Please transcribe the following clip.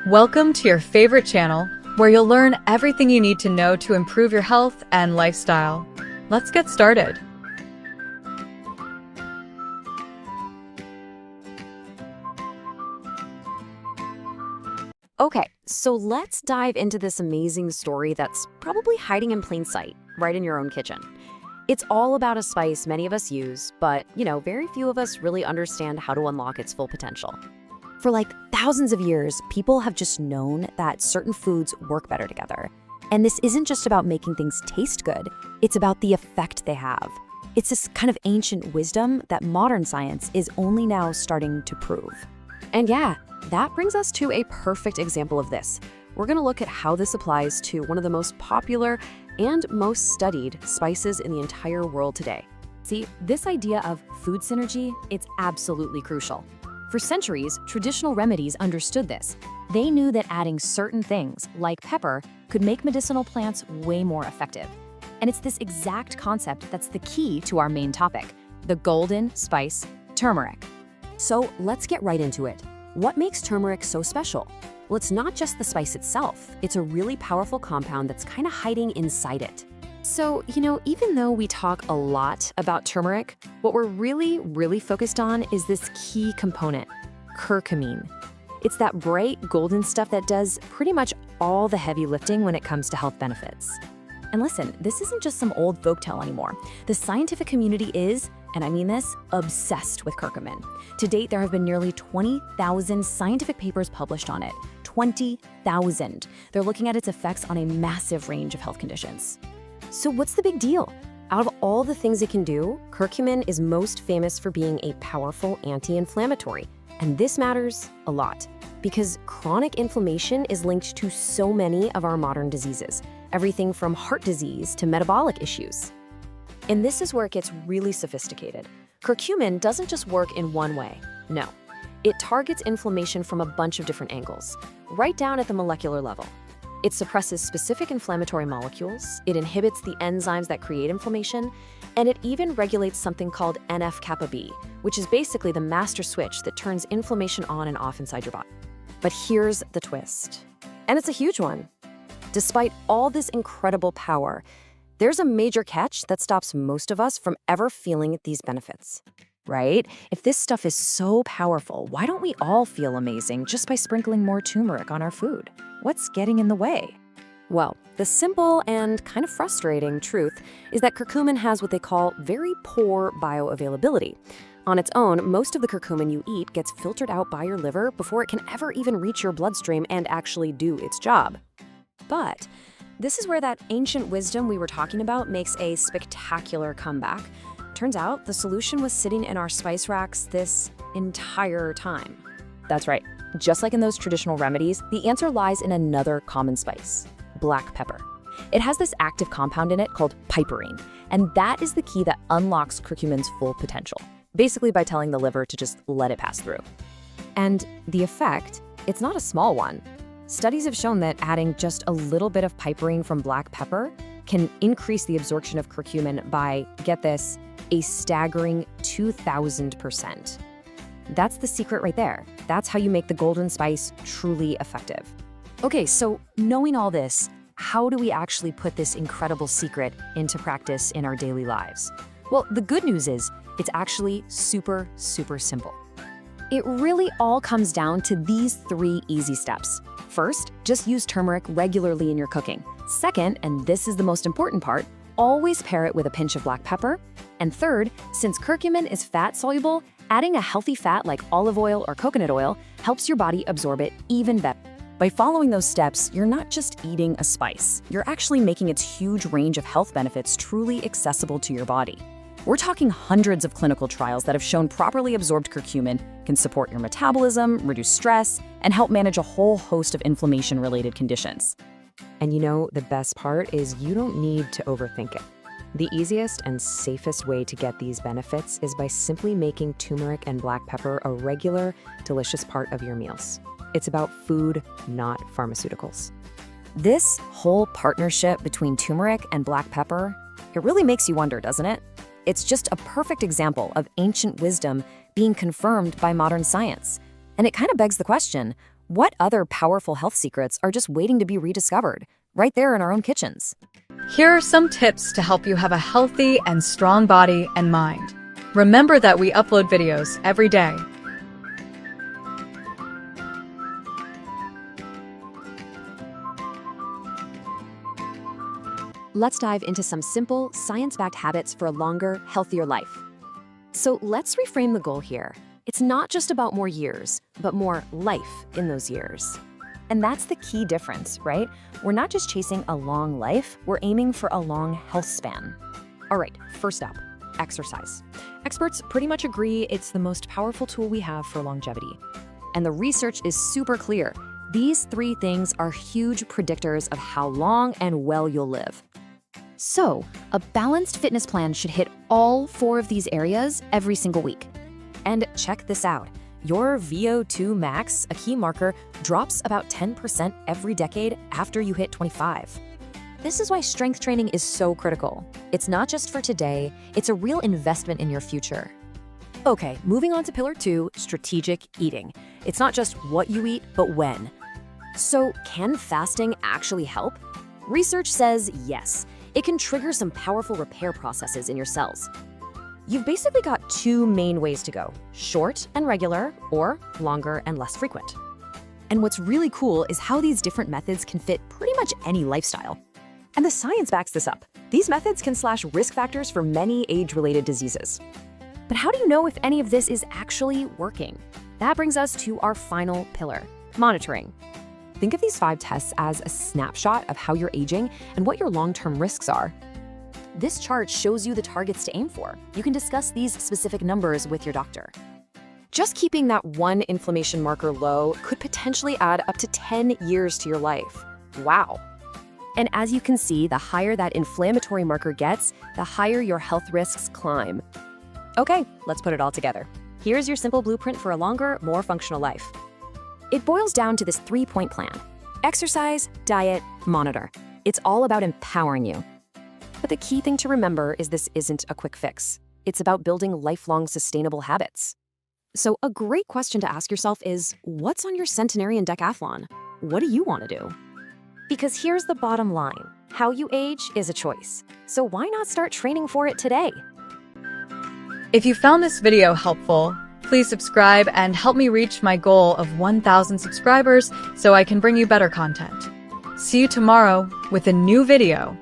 Welcome to your favorite channel, where you'll learn everything you need to know to improve your health and lifestyle. Let's get started. Okay, so let's dive into this amazing story that's probably hiding in plain sight, right in your own kitchen. It's all about a spice many of us use, but, very few of us really understand how to unlock its full potential. For like thousands of years, people have just known that certain foods work better together. And this isn't just about making things taste good, it's about the effect they have. It's this kind of ancient wisdom that modern science is only now starting to prove. And yeah, that brings us to a perfect example of this. We're going to look at how this applies to one of the most popular and most studied spices in the entire world today. See, this idea of food synergy, it's absolutely crucial. For centuries, traditional remedies understood this. They knew that adding certain things, like pepper, could make medicinal plants way more effective. And it's this exact concept that's the key to our main topic, the golden spice, turmeric. So let's get right into it. What makes turmeric so special? Well, it's not just the spice itself. It's a really powerful compound that's kind of hiding inside it. So, even though we talk a lot about turmeric, what we're really focused on is this key component, curcumin. It's that bright golden stuff that does pretty much all the heavy lifting when it comes to health benefits. And listen, this isn't just some old folktale anymore. The scientific community is, and I mean this, obsessed with curcumin. To date, there have been nearly 20,000 scientific papers published on it. 20,000. They're looking at its effects on a massive range of health conditions. So what's the big deal? Out of all the things it can do, curcumin is most famous for being a powerful anti-inflammatory. And this matters a lot because chronic inflammation is linked to so many of our modern diseases, everything from heart disease to metabolic issues. And this is where it gets really sophisticated. Curcumin doesn't just work in one way. No, it targets inflammation from a bunch of different angles, right down at the molecular level. It suppresses specific inflammatory molecules, it inhibits the enzymes that create inflammation, and it even regulates something called NF-kappa B, which is basically the master switch that turns inflammation on and off inside your body. But here's the twist, and it's a huge one. Despite all this incredible power, there's a major catch that stops most of us from ever feeling these benefits, right? If this stuff is so powerful, why don't we all feel amazing just by sprinkling more turmeric on our food? What's getting in the way? Well, the simple and kind of frustrating truth is that curcumin has what they call very poor bioavailability. On its own, most of the curcumin you eat gets filtered out by your liver before it can ever even reach your bloodstream and actually do its job. But this is where that ancient wisdom we were talking about makes a spectacular comeback. Turns out the solution was sitting in our spice racks this entire time. That's right. Just like in those traditional remedies, the answer lies in another common spice, black pepper. It has this active compound in it called piperine, and that is the key that unlocks curcumin's full potential, basically by telling the liver to just let it pass through. And the effect, it's not a small one. Studies have shown that adding just a little bit of piperine from black pepper can increase the absorption of curcumin by, get this, a staggering 2,000%. That's the secret right there. That's how you make the golden spice truly effective. Okay, so knowing all this, how do we actually put this incredible secret into practice in our daily lives? Well, the good news is it's actually super simple. It really all comes down to these 3 easy steps. First, just use turmeric regularly in your cooking. Second, and this is the most important part, always pair it with a pinch of black pepper. And third, since curcumin is fat-soluble, adding a healthy fat like olive oil or coconut oil helps your body absorb it even better. By following those steps, you're not just eating a spice, you're actually making its huge range of health benefits truly accessible to your body. We're talking hundreds of clinical trials that have shown properly absorbed curcumin can support your metabolism, reduce stress, and help manage a whole host of inflammation-related conditions. And the best part is you don't need to overthink it. The easiest and safest way to get these benefits is by simply making turmeric and black pepper a regular, delicious part of your meals. It's about food, not pharmaceuticals. This whole partnership between turmeric and black pepper, it really makes you wonder, doesn't it? It's just a perfect example of ancient wisdom being confirmed by modern science. And it kind of begs the question, What other powerful health secrets are just waiting to be rediscovered, right there in our own kitchens? Here are some tips to help you have a healthy and strong body and mind. Remember that we upload videos every day. Let's dive into some simple, science-backed habits for a longer, healthier life. So let's reframe the goal here. It's not just about more years, but more life in those years. And that's the key difference, right? We're not just chasing a long life, we're aiming for a long health span. All right, first up, exercise. Experts pretty much agree it's the most powerful tool we have for longevity. And the research is super clear. These three things are huge predictors of how long and well you'll live. So, a balanced fitness plan should hit all 4 of these areas every single week. And check this out. Your VO2 max, a key marker, drops about 10% every decade after you hit 25. This is why strength training is so critical. It's not just for today, it's a real investment in your future. Okay, moving on to pillar 2, strategic eating. It's not just what you eat, but when. So, can fasting actually help? Research says yes. It can trigger some powerful repair processes in your cells. You've basically got 2 main ways to go: short and regular, or longer and less frequent. And what's really cool is how these different methods can fit pretty much any lifestyle. And the science backs this up. These methods can slash risk factors for many age-related diseases. But how do you know if any of this is actually working? That brings us to our final pillar, monitoring. Think of these 5 tests as a snapshot of how you're aging and what your long-term risks are. This chart shows you the targets to aim for. You can discuss these specific numbers with your doctor. Just keeping that one inflammation marker low could potentially add up to 10 years to your life. Wow. And as you can see, the higher that inflammatory marker gets, the higher your health risks climb. Okay, let's put it all together. Here's your simple blueprint for a longer, more functional life. It boils down to this 3-point plan: exercise, diet, monitor. It's all about empowering you. But the key thing to remember is this isn't a quick fix. It's about building lifelong sustainable habits. So a great question to ask yourself is, what's on your centenarian decathlon? What do you want to do? Because here's the bottom line. How you age is a choice. So why not start training for it today? If you found this video helpful, please subscribe and help me reach my goal of 1,000 subscribers so I can bring you better content. See you tomorrow with a new video.